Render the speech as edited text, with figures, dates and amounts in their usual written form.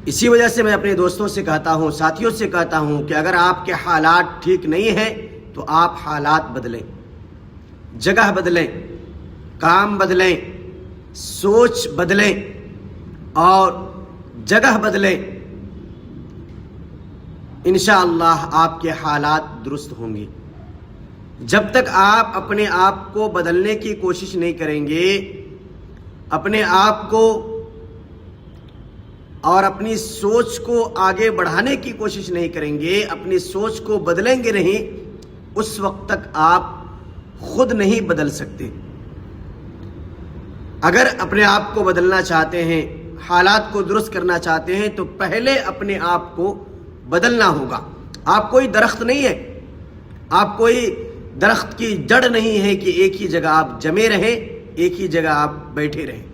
اسی وجہ سے میں اپنے دوستوں سے کہتا ہوں، ساتھیوں سے کہتا ہوں کہ اگر آپ کے حالات ٹھیک نہیں ہیں تو آپ حالات بدلیں، جگہ بدلیں، کام بدلیں، سوچ بدلیں اور جگہ بدلیں۔ انشاءاللہ آپ کے حالات درست ہوں گے۔ جب تک آپ اپنے آپ کو بدلنے کی کوشش نہیں کریں گے، اپنے آپ کو اور اپنی سوچ کو آگے بڑھانے کی کوشش نہیں کریں گے، اپنی سوچ کو بدلیں گے نہیں، اس وقت تک آپ خود نہیں بدل سکتے۔ اگر اپنے آپ کو بدلنا چاہتے ہیں، حالات کو درست کرنا چاہتے ہیں تو پہلے اپنے آپ کو بدلنا ہوگا۔ آپ کوئی درخت نہیں ہے، آپ کوئی درخت کی جڑ نہیں ہے کہ ایک ہی جگہ آپ جمے رہیں، ایک ہی جگہ آپ بیٹھے رہیں۔